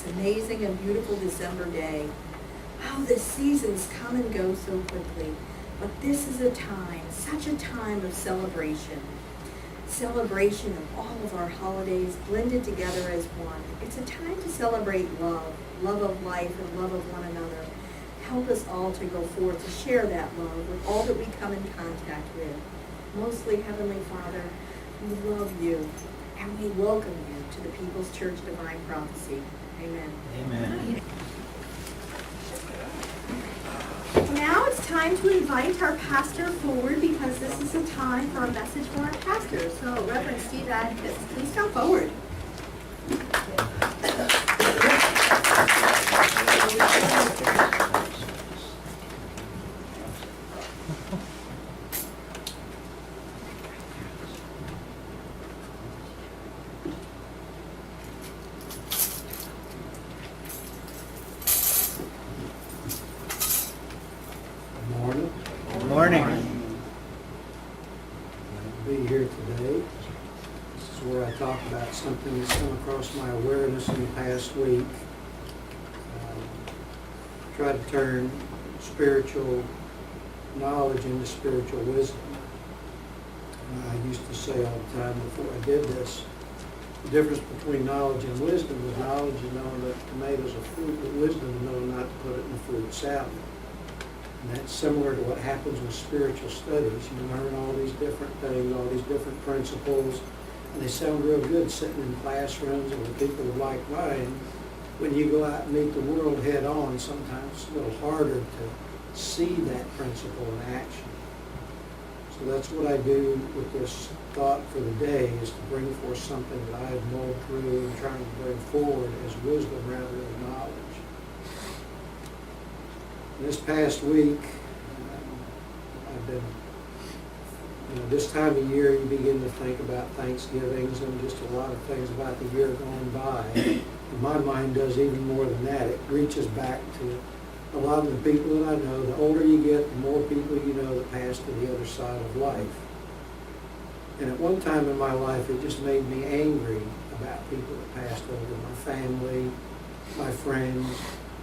this amazing and beautiful December day. Oh, the seasons come and go so quickly, but this is a time, such a time of celebration. Celebration of all of our holidays blended together as one. It's a time to celebrate love, love of life and love of one another. Help us all to go forth to share that love with all that we come in contact with. Mostly, Heavenly Father, we love you and we welcome you to the People's Church Divine Prophecy. Amen. Amen. Now it's time to invite our pastor forward because this is a time for a message from our pastor. So, Reverend Steve Adkins, please come forward. Something that's come across my awareness in the past week. Try to turn spiritual knowledge into spiritual wisdom. I used to say all the time before I did this, the difference between knowledge and wisdom is knowledge is knowing that tomatoes are fruit, but wisdom is knowing not to put it in a fruit salad. And that's similar to what happens with spiritual studies. You learn all these different things, all these different principles, and they sound real good sitting in classrooms and with people like mine. When you go out and meet the world head on, sometimes it's a little harder to see that principle in action. So that's what I do with this thought for the day, is to bring forth something that I've mulled through and trying to bring forward as wisdom rather than knowledge. This past week, I've been this time of year you begin to think about Thanksgivings and just a lot of things about the year going by. And my mind does even more than that. It reaches back to a lot of the people that I know. The older you get, the more people you know that pass to the other side of life. And at one time in my life, it just made me angry about people that passed over. My family, my friends.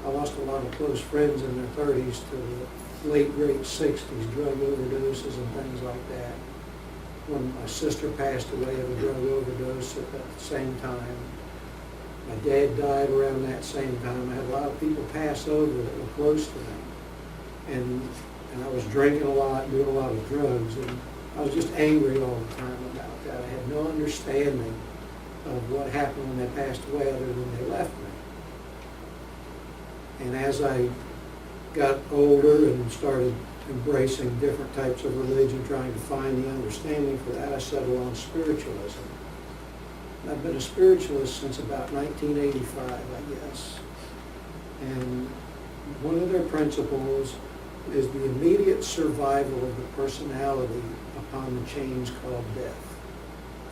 I lost a lot of close friends in their 30s to the late, great 60s, drug overdoses and things like that. When my sister passed away of a drug overdose at the same time. My dad died around that same time. I had a lot of people pass over that were close to me. And I was drinking a lot, doing a lot of drugs, and I was just angry all the time about that. I had no understanding of what happened when they passed away other than they left me. And as I got older and started embracing different types of religion, trying to find the understanding for that, I settled on spiritualism. And I've been a spiritualist since about 1985, I guess. And one of their principles is the immediate survival of the personality upon the change called death.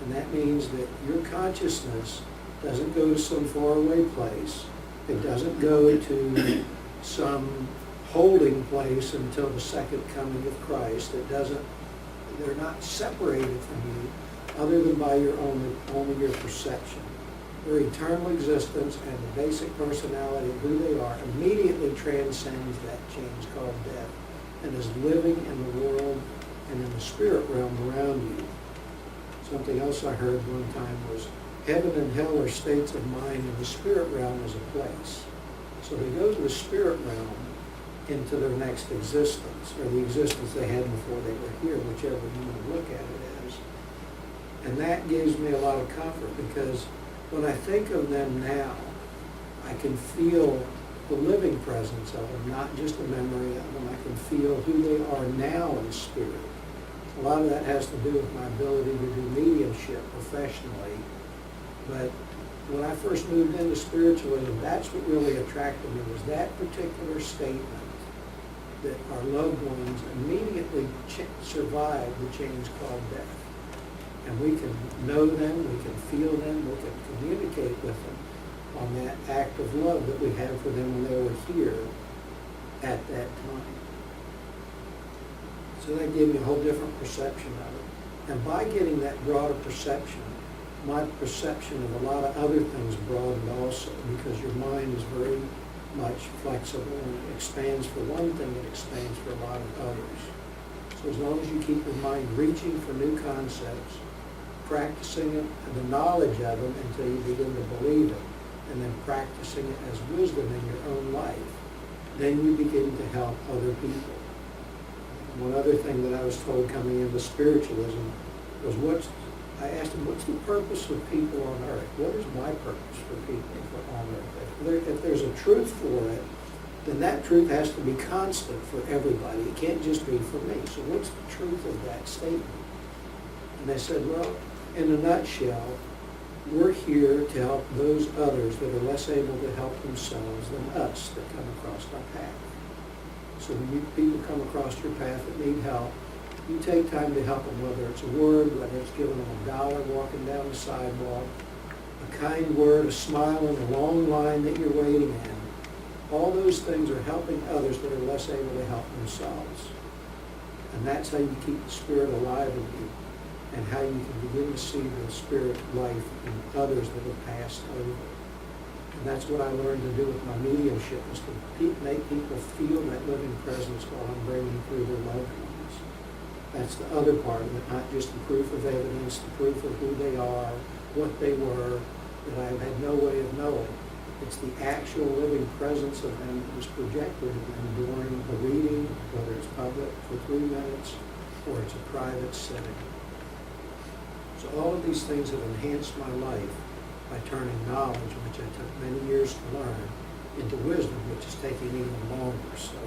And that means that your consciousness doesn't go to some faraway place. It doesn't go to some holding place until the second coming of Christ. They're not separated from you other than by only your perception. Their eternal existence and the basic personality of who they are immediately transcends that change called death and is living in the world and in the spirit realm around you. Something else I heard one time was heaven and hell are states of mind and the spirit realm is a place. So they go to the spirit realm into their next existence, or the existence they had before they were here, whichever you want to look at it as. And that gives me a lot of comfort because when I think of them now, I can feel the living presence of them, not just a memory of them. I can feel who they are now in spirit. A lot of that has to do with my ability to do mediumship professionally. But when I first moved into spiritualism, that's what really attracted me, was that particular statement that our loved ones immediately survive the change called death. And we can know them, we can feel them, we can communicate with them on that act of love that we had for them when they were here at that time. So that gave me a whole different perception of it. And by getting that broader perception, my perception of a lot of other things broadened also, because your mind is very much flexible and it expands for one thing, it expands for a lot of others. So as long as you keep your mind reaching for new concepts, practicing it, and the knowledge of them until you begin to believe it, and then practicing it as wisdom in your own life, then you begin to help other people. One other thing that I was told coming into spiritualism was I asked him, what's the purpose of people on earth? What is my purpose for people on earth? If there's a truth for it, then that truth has to be constant for everybody. It can't just be for me. So what's the truth of that statement? And they said, well, in a nutshell, we're here to help those others that are less able to help themselves than us that come across our path. So when people come across your path that need help, you take time to help them, whether it's a word, whether it's giving them $1 walking down the sidewalk, a kind word, a smile in a long line that you're waiting in. All those things are helping others that are less able to help themselves. And that's how you keep the spirit alive in you, and how you can begin to see the spirit life in others that have passed over. And that's what I learned to do with my mediumship, is to make people feel that living presence while I'm bringing through their loved ones. That's the other part of it, not just the proof of evidence, the proof of who they are, what they were, that I had no way of knowing. It's the actual living presence of them that was projected in them during the reading, whether it's public for 3 minutes or it's a private setting. So all of these things have enhanced my life by turning knowledge, which I took many years to learn, into wisdom, which is taking even longer. So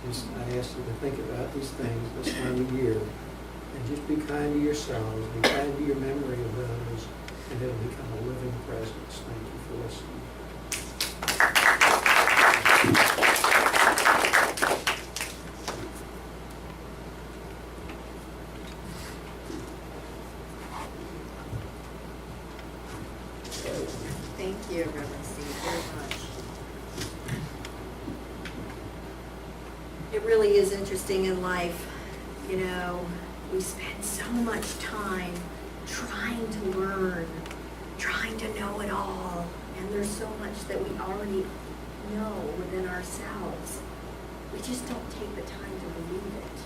I ask you to think about these things this time of year, and just be kind to yourselves, be kind to your memory of those, and it'll become a living presence. Thank you for listening. Thank you, Reverend Steve, very much. It really is interesting in life. You know, we spend so much time trying to learn, trying to know it all, and there's so much that we already know within ourselves. We just don't take the time to believe it.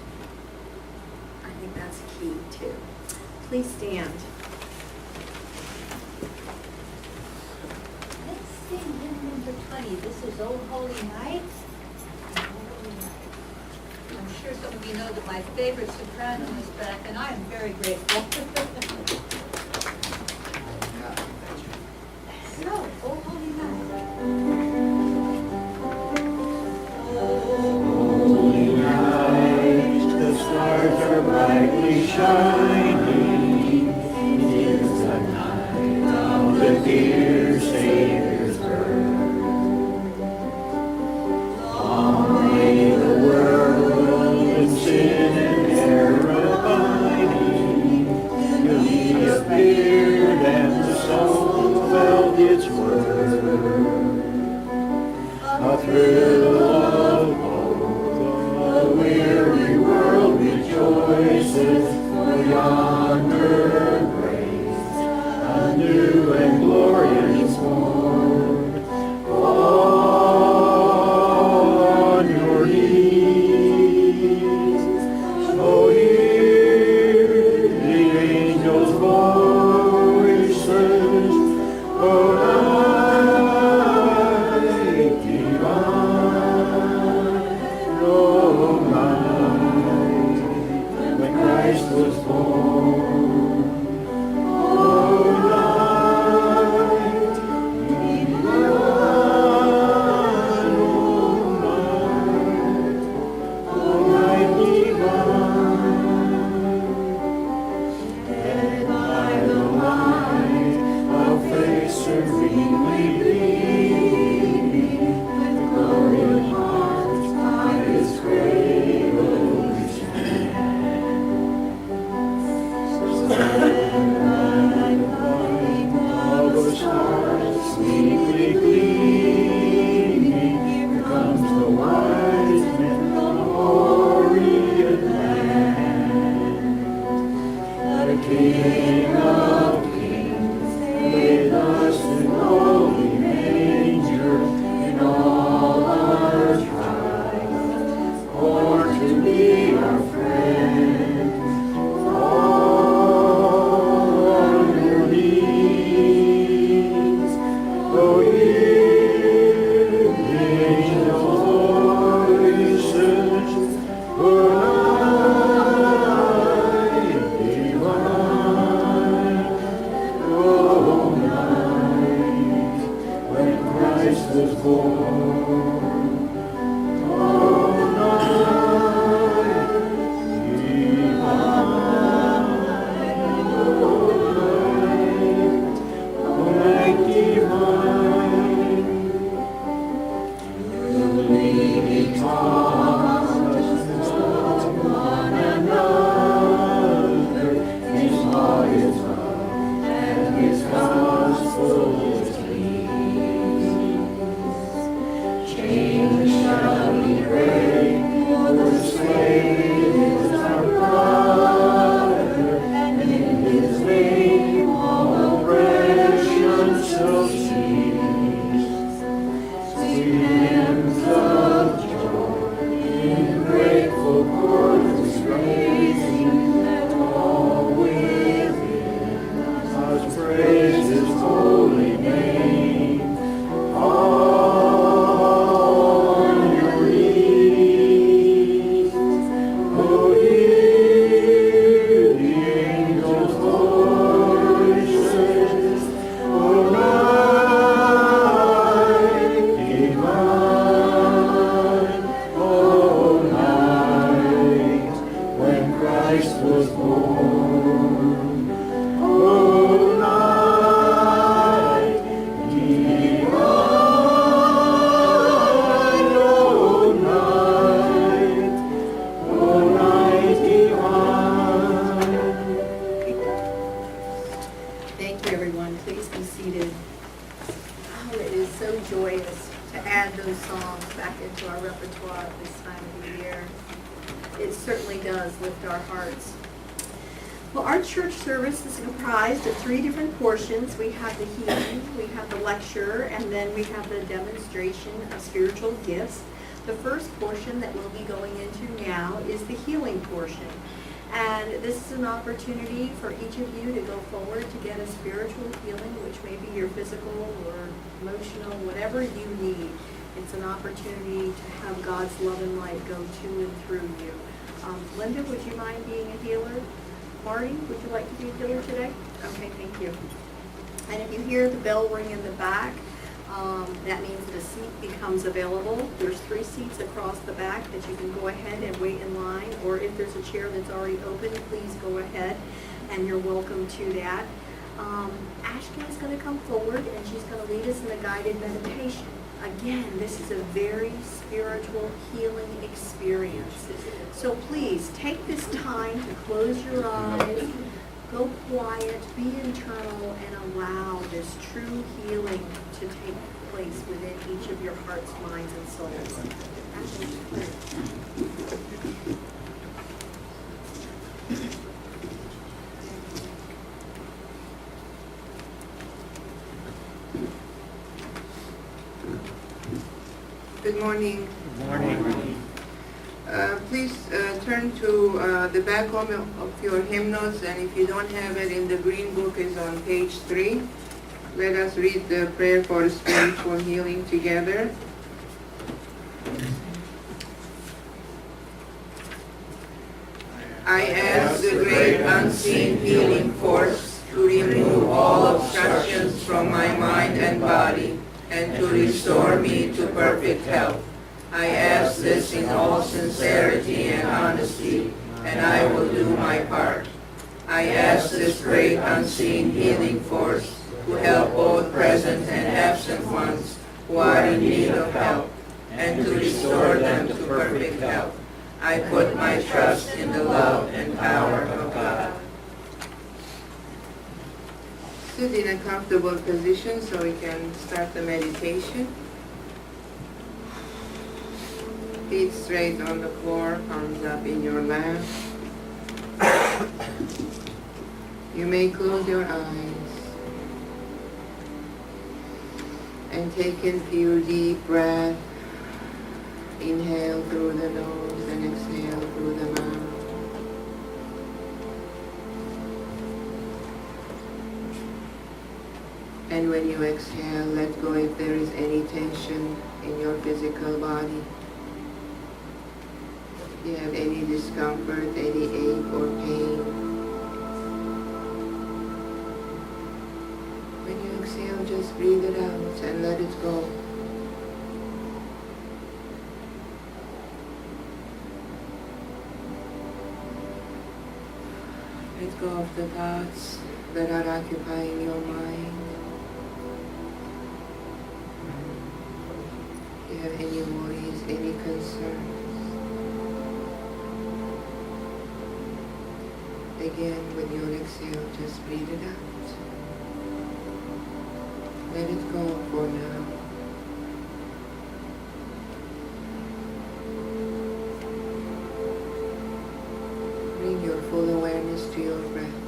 I think that's key too. Please stand. Let's sing hymn number 20. This is O Holy Night. I'm sure some of you know that my favorite soprano is back, and I am very grateful. So, O Holy Night. Holy night, the stars are brightly shining. It is the night of the dear Savior's birth. Long lay the world in sin and error abiding, till He appeared and the soul felt its worth. A thrill of hope, the weary world rejoices, for yonder grace, a new and glorious morn. On your knees, so hear the angels' voices, O night divine. Well, our church service is comprised of 3 different portions. We have the healing, we have the lecture, and then we have the demonstration of spiritual gifts. The first portion that we'll be going into now is the healing portion. And this is an opportunity for each of you to go forward to get a spiritual healing, which may be your physical or emotional, whatever you need. It's an opportunity to have God's love and light go to and through you. Linda, would you mind being a healer? Marty, would you like to be a healer today? Okay, thank you. And if you hear the bell ring in the back, that means that a seat becomes available. There's 3 seats across the back that you can go ahead and wait in line, or if there's a chair that's already open, please go ahead, and you're welcome to that. Ashkhen is going to come forward, and she's going to lead us in a guided meditation. Again, this is a very spiritual healing experience. So please take this time to close your eyes, go quiet, be internal, and allow this true healing to take place within each of your hearts, minds, and souls. Good morning. Good morning. Please turn to the back of your hymn notes, and if you don't have it, in the green book is on page 3. Let us read the prayer for spiritual healing together. I ask the great unseen healing force to remove all obstructions from my mind and body, and to restore me to perfect health. I ask this in all sincerity and honesty, and I will do my part. I ask this great unseen healing force to help both present and absent ones who are in need of help, and to restore them to perfect health. I put my trust in the love and power of God. Sit in a comfortable position so we can start the meditation. Feet straight on the floor, palms up in your lap. You may close your eyes and take in a few deep breaths. Inhale through the nose and exhale through the mouth. And when you exhale, let go if there is any tension in your physical body. If you have any discomfort, any ache or pain. When you exhale, just breathe it out and let it go. Let go of the thoughts that are occupying your mind. If you have any worries, any concerns. Again, with your exhale, just breathe it out. Let it go for now. Bring your full awareness to your breath.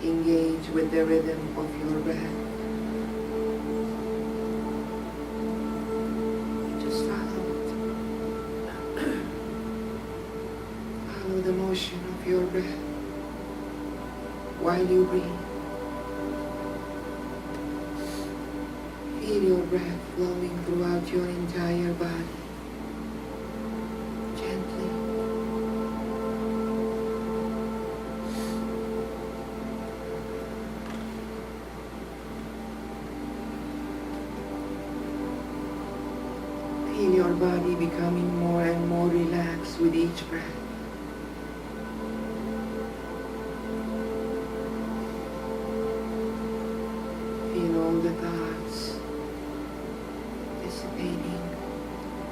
Engage with the rhythm of your breath. Just follow it. Follow the motion of your breath while you breathe. Feel your breath flowing throughout your entire body. Gently. Feel your body becoming more and more relaxed with each breath. Feel all the thoughts dissipating,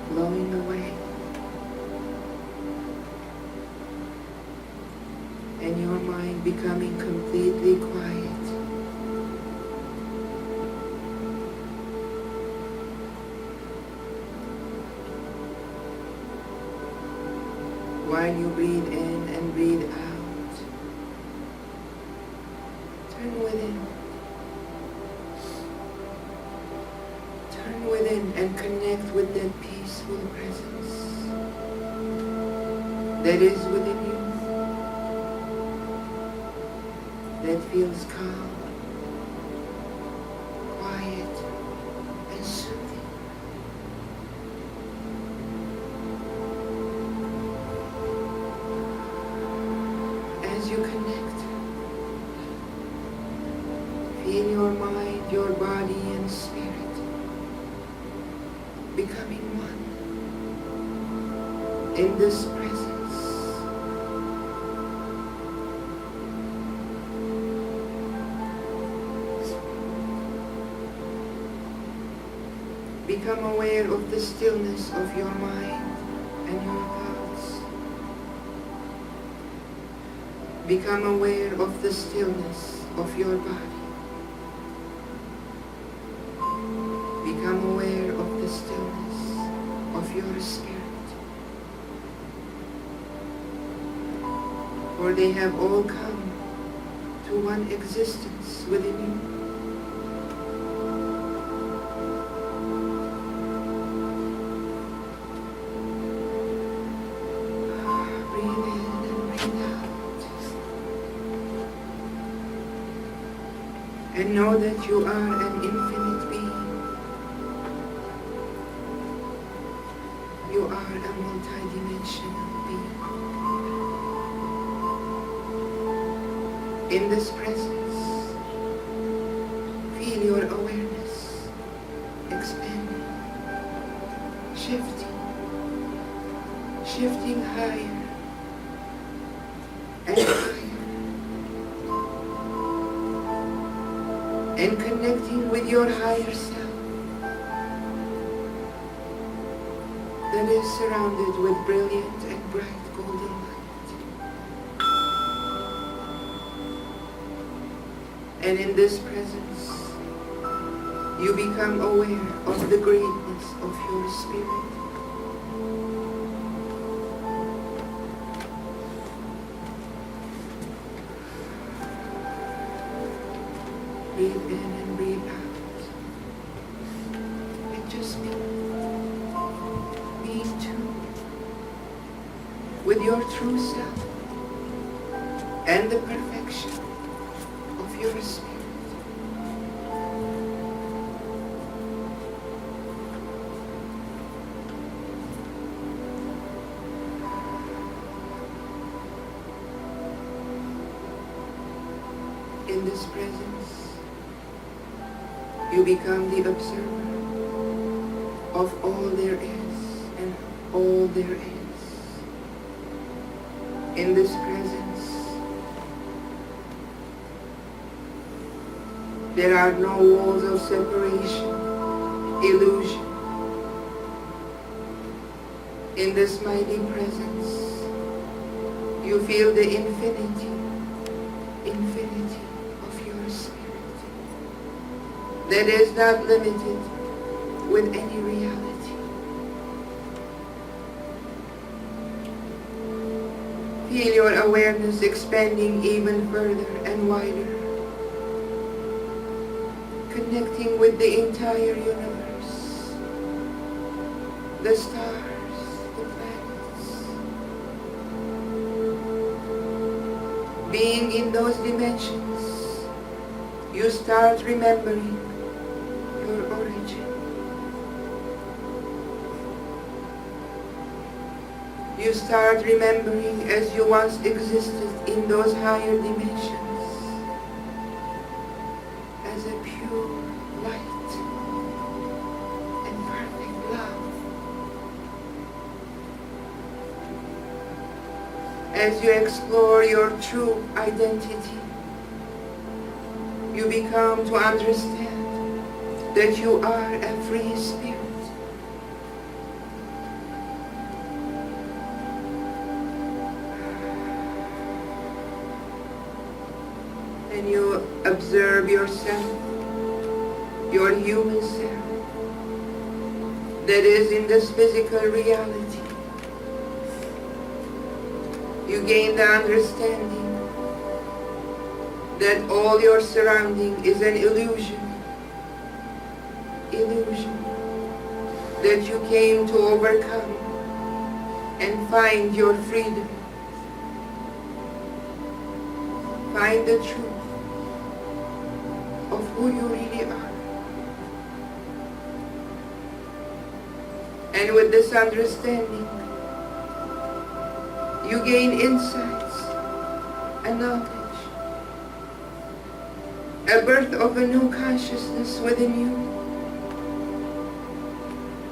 flowing away, and your mind becoming completely quiet. While you breathe in and breathe out, turn within. Turn within and connect with that peaceful presence that is within you, that feels calm, quiet, and soothing. As you connect, feel your mind, your body, and spirit becoming one in this presence. Become aware of the stillness of your mind and your thoughts. Become aware of the stillness of your body. Become aware of the stillness of your spirit. For they have all come to one existence within you. Breathe in and breathe out. And know that you are an infinite being. You are a multidimensional being. In this presence, feel your awareness expanding, shifting higher and higher, and connecting with your higher self that is surrounded with brilliant and bright golden light. And in this presence, you become aware of the greatness of your spirit. Breathe in and breathe out. And just be tuned with your true self and the perfection of your spirit. In this presence, you become the observer of all there is and all there is. In this presence, there are no walls of separation, illusion. In this mighty presence, you feel the infinity of your spirit that is not limited with any reality. Feel your awareness expanding even further and wider, connecting with the entire universe, the stars, the planets. Being in those dimensions, you start remembering your origin. You start remembering as you once existed in those higher dimensions as a pure light and perfect love. As you explore your true identity, you become to understand that you are a free spirit. And you observe yourself, your human self, that is in this physical reality. You gain the understanding that all your surrounding is an illusion that you came to overcome and find your freedom. Find the truth of who you really are. And with this understanding, you gain insights and knowledge, a birth of a new consciousness within you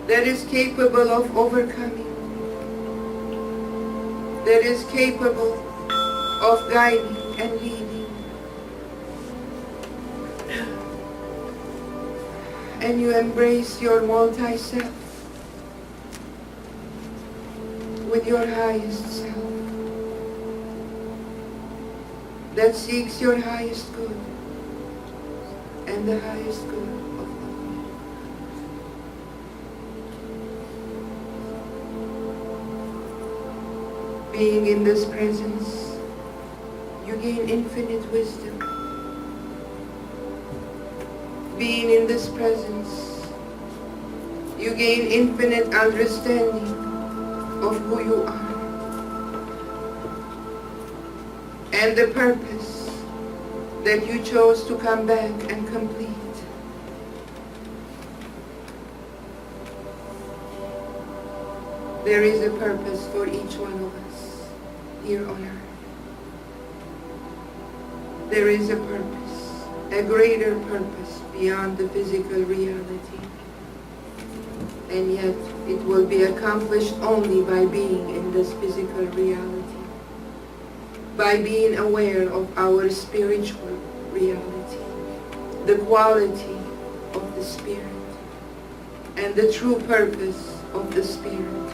that is capable of overcoming, that is capable of guiding and leading. And you embrace your multi-self with your highest self that seeks your highest good and the highest good of all. Being in this presence, you gain infinite wisdom. Being in this presence, you gain infinite understanding of who you are and the purpose that you chose to come back and complete. There is a purpose for each one of us here on earth. There is a purpose, a greater purpose beyond the physical reality. And yet it will be accomplished only by being in this physical reality, by being aware of our spiritual reality, the quality of the Spirit, and the true purpose of the Spirit,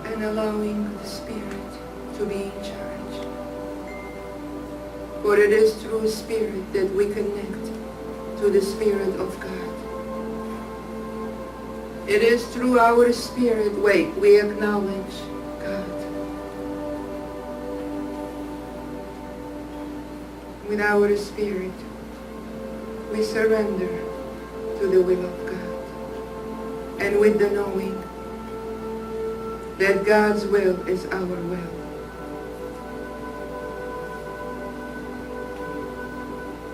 and allowing the Spirit to be in charge. For it is through Spirit that we connect to the Spirit of God. It is through our spirit we acknowledge God. With our spirit, we surrender to the will of God. And with the knowing that God's will is our will.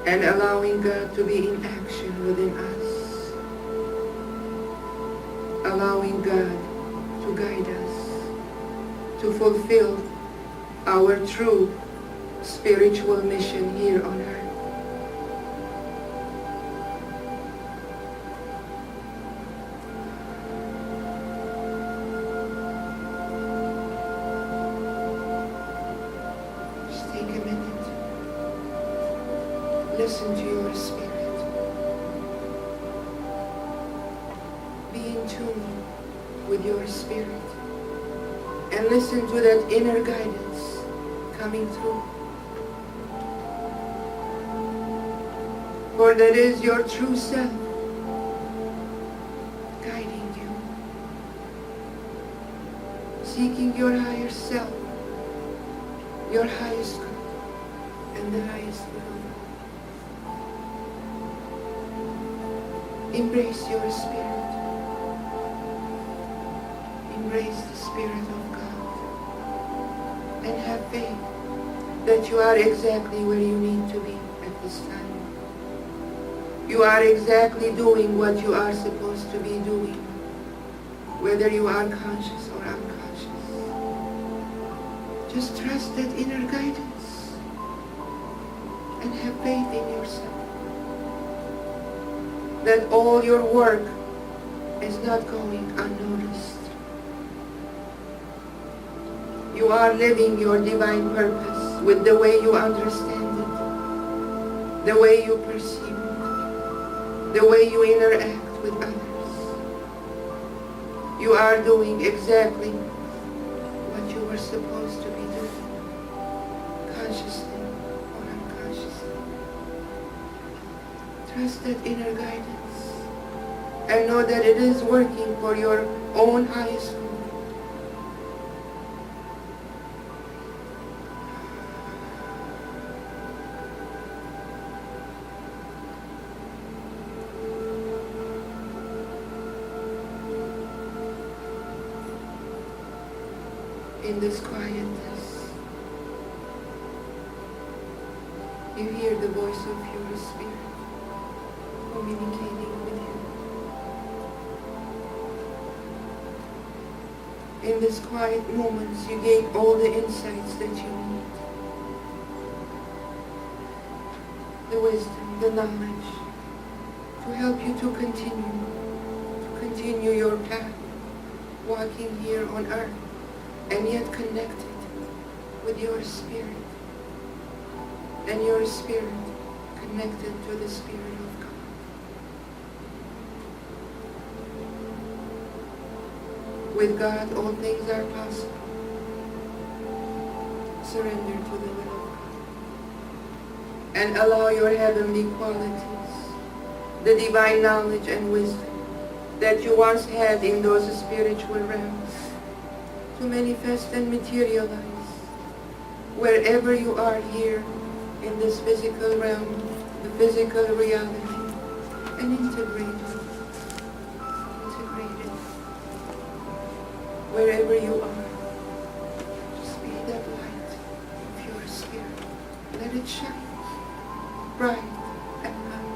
And allowing God to be in action within us. Allowing God to guide us to fulfill our true spiritual mission here on earth. Just take a minute. Listen to your spirit. Be in tune with your spirit. And listen to that inner guidance coming through. For that is your true self guiding you, seeking your higher self, your highest good and the highest will. Embrace your spirit. Embrace the Spirit of God. And have faith that you are exactly where you need to be at this time. You are exactly doing what you are supposed to be doing, whether you are conscious or unconscious. Just trust that inner guidance and have faith in yourself. That all your work is not going unnoticed. You are living your divine purpose with the way you understand it, the way you perceive it, the way you interact with others. You are doing exactly what you were supposed to be doing, consciously or unconsciously. Trust that inner guidance and know that it is working for your own highest good. In this quietness, you hear the voice of your spirit communicating with you. In these quiet moments, you gain all the insights that you need. The wisdom, the knowledge, to help you to continue your path, walking here on earth, and yet connected with your spirit, and your spirit connected to the Spirit of God. With God, all things are possible. Surrender to the will of God. And allow your heavenly qualities, the divine knowledge and wisdom that you once had in those spiritual realms, to manifest and materialize wherever you are here in this physical realm, the physical reality, and integrate it. Wherever you are, just be that light of your spirit. Let it shine bright and high.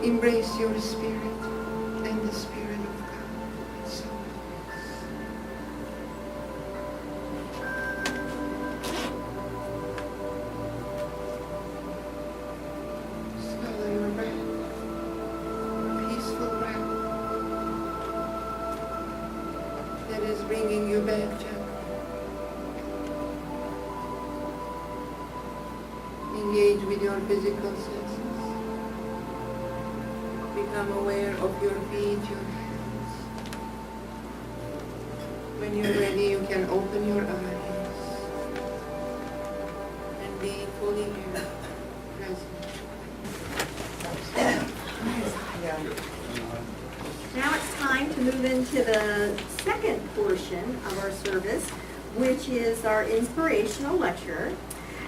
Embrace your spirit and the Spirit of God. And so just follow your breath, peaceful breath that is bringing you back gently. Engage with your physical senses. Become aware of your feet, your hands. When you're ready, you can open your eyes and be fully here, present. Now it's time to move into the second portion of our service, which is our inspirational lecture.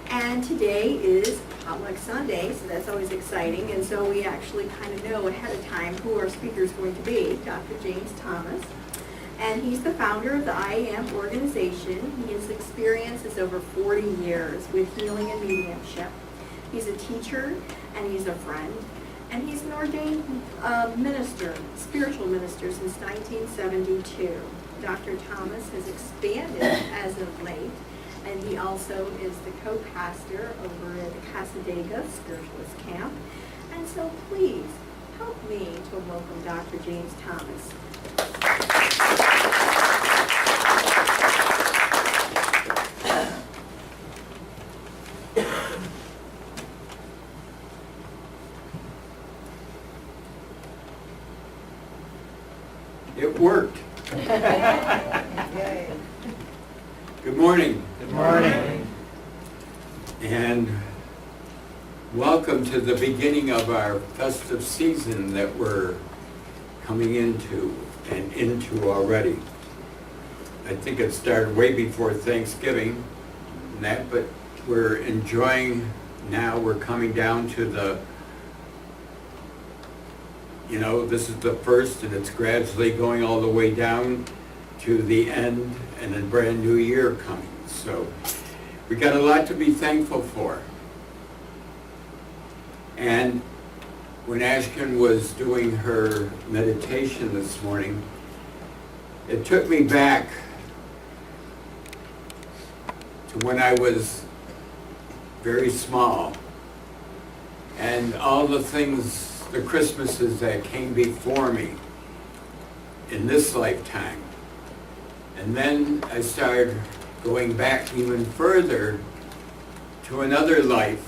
And today is Potluck Sunday, so that's always exciting. And so we actually kind of know ahead of time who our speaker is going to be, Dr. James Thomas. And he's the founder of the I Am organization. His experience is over 40 years with healing and mediumship. He's a teacher and he's a friend. And he's an ordained minister, spiritual minister since 1972. Dr. Thomas has expanded as of late, and he also is the co-pastor over at Casadega Spiritualist Camp. And so please help me to welcome Dr. James Thomas. It worked. Good morning. Good morning. And welcome to the beginning of our festive season that we're coming into already. I think it started way before Thanksgiving and that, but we're enjoying now. We're coming down to the, this is the first, and it's gradually going all the way down to the end and a brand new year coming. So we got a lot to be thankful for. And when Ashkhen was doing her meditation this morning, it took me back to when I was very small and all the things, the Christmases that came before me in this lifetime. And then I started going back even further to another life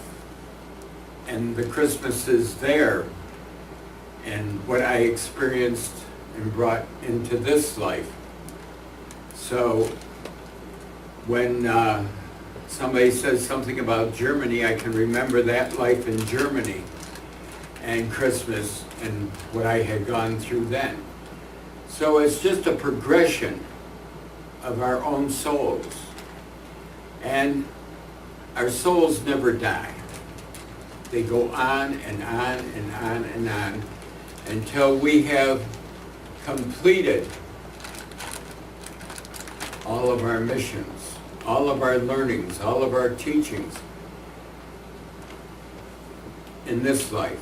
and the Christmases there and what I experienced and brought into this life. So when somebody says something about Germany, I can remember that life in Germany and Christmas and what I had gone through then. So it's just a progression of our own souls. And our souls never die. They go on and on and on and on until we have completed all of our missions, all of our learnings, all of our teachings in this life.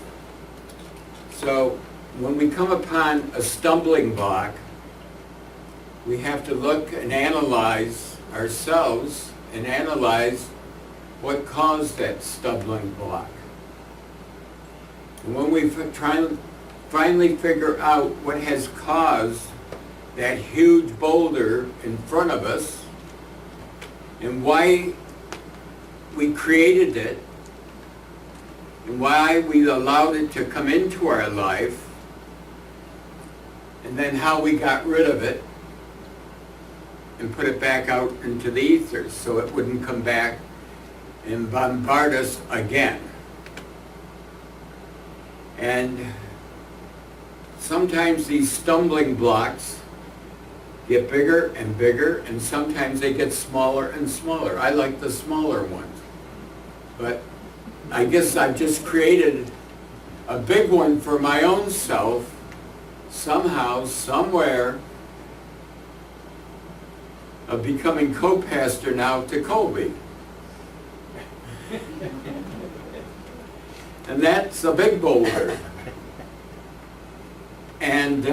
So when we come upon a stumbling block, we have to look and analyze ourselves and analyze what caused that stumbling block. And when we finally figure out what has caused that huge boulder in front of us and why we created it and why we allowed it to come into our life, and then how we got rid of it and put it back out into the ethers so it wouldn't come back and bombard us again. And sometimes these stumbling blocks get bigger and bigger, and sometimes they get smaller and smaller. I like the smaller ones. But I guess I've just created a big one for my own self, somehow, somewhere, of becoming co-pastor now to Colby. And that's a big boulder. And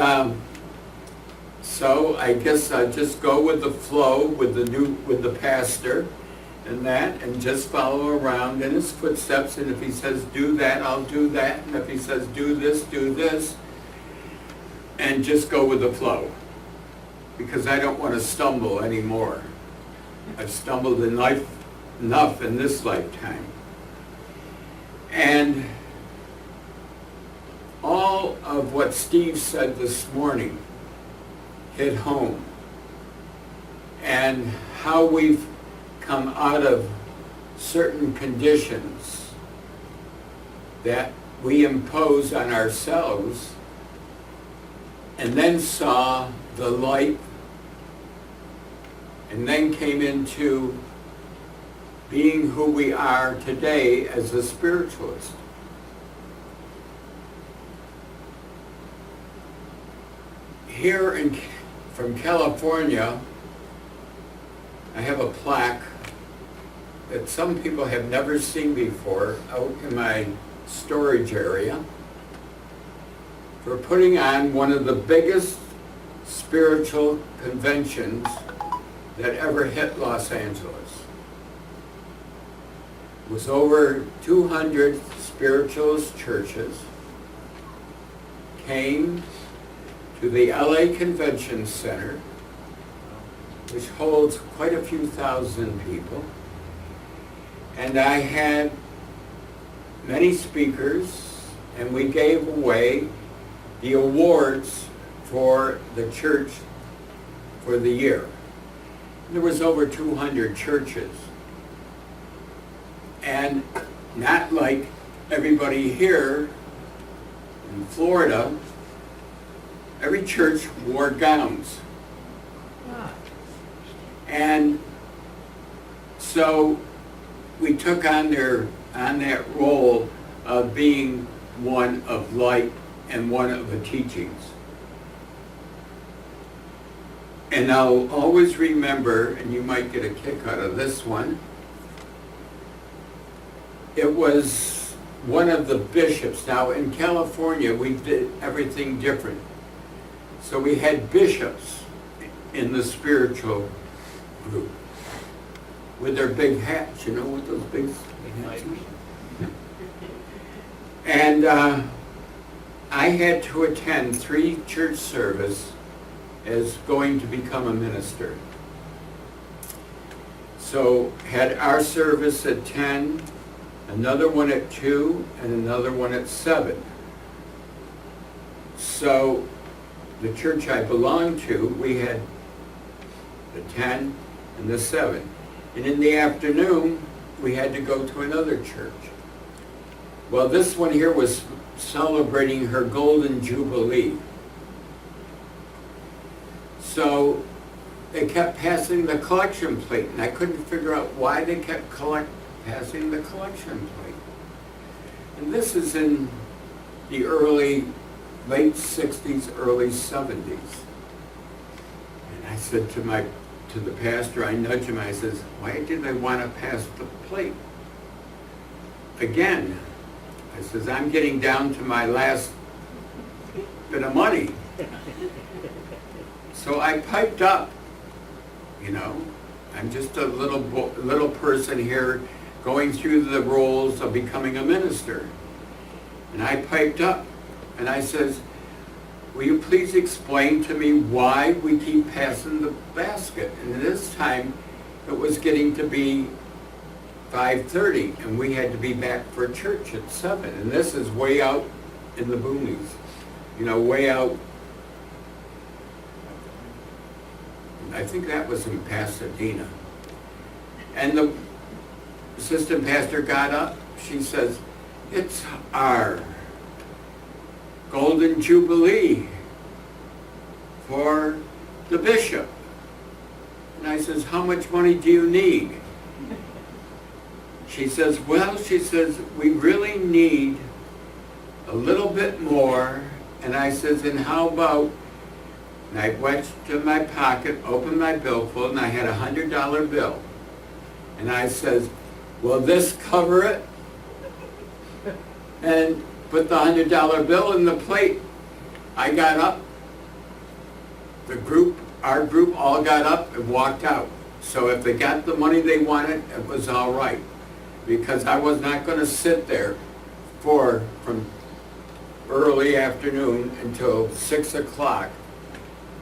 so I guess I just go with the flow with the pastor and that, and just follow around in his footsteps. And if he says do that, I'll do that. And if he says do this, and just go with the flow. Because I don't want to stumble anymore. I've stumbled in life enough in this lifetime. And all of what Steve said this morning hit home. And how we've come out of certain conditions that we impose on ourselves, and then saw the light, and then came into being who we are today as a spiritualist. Here in from California, I have a plaque that some people have never seen before out in my storage area for putting on one of the biggest spiritual conventions that ever hit Los Angeles. It was over 200 spiritualist churches came to the LA Convention Center, which holds quite a few thousand people. And I had many speakers, and we gave away the awards for the church for the year. There was over 200 churches. And not like everybody here in Florida, every church wore gowns. And so we took on that role of being one of light and one of the teachings. And I'll always remember, and you might get a kick out of this one, it was one of the bishops. Now in California, we did everything different. So we had bishops in the spiritual group with their big hats, you know, with those big hats. And I had to attend 3 church services as going to become a minister. So had our service at 10, another one at 2, and another one at 7. So the church I belonged to, we had the 10 and the 7. And in the afternoon, we had to go to another church. Well, this one here was celebrating her Golden Jubilee. So they kept passing the collection plate, and I couldn't figure out why they kept passing the collection plate. And this is in the late 60s, early 70s. And I said to the pastor, I nudged him, I says, why did they want to pass the plate? Again, I says, I'm getting down to my last bit of money. So I piped up, you know, I'm just a little person here going through the roles of becoming a minister. And I piped up and I says, will you please explain to me why we keep passing the basket? And this time it was getting to be 5:30 and we had to be back for church at 7. And this is way out in the boonies, you know, way out. I think that was in Pasadena. And the assistant pastor got up. She says, it's our Golden Jubilee for the bishop. And I says, how much money do you need? She says, well, she says, we really need a little bit more. And I says, and how about, and I went to my pocket, opened my billfold, and I had a $100 bill. And I says, will this cover it? And put the $100 bill in the plate. I got up. Our group all got up and walked out. So if they got the money they wanted, it was all right. Because I was not going to sit there from early afternoon until 6 o'clock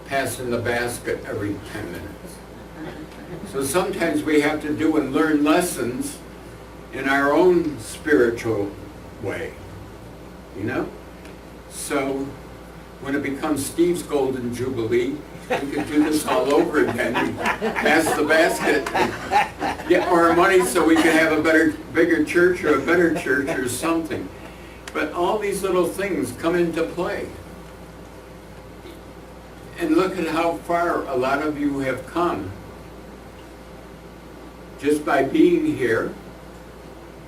passing the basket every 10 minutes. So sometimes we have to do and learn lessons in our own spiritual way, you know? So when it becomes Steve's Golden Jubilee, we could do this all over again. We pass the basket, get more money so we can have a bigger church or a better church or something. But all these little things come into play. And look at how far a lot of you have come just by being here,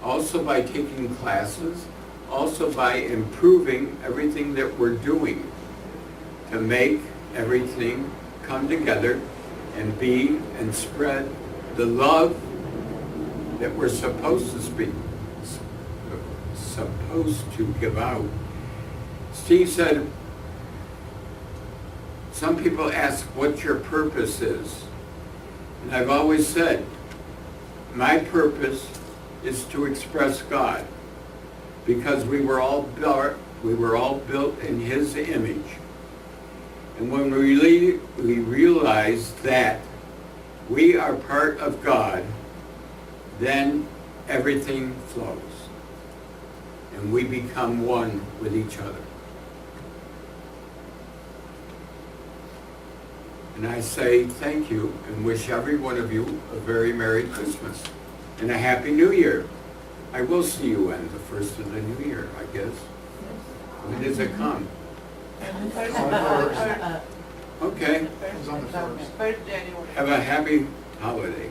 also by taking classes, also by improving everything that we're doing to make everything come together and be and spread the love that we're supposed to give out. Steve said, some people ask what your purpose is. And I've always said, my purpose is to express God, because we were all built in His image. And when we realize that we are part of God, then everything flows. And we become one with each other. And I say thank you and wish every one of you a very Merry Christmas and a Happy New Year. I will see you on the first of the new year, I guess. When does it come? Okay. First January. Have a happy holidays.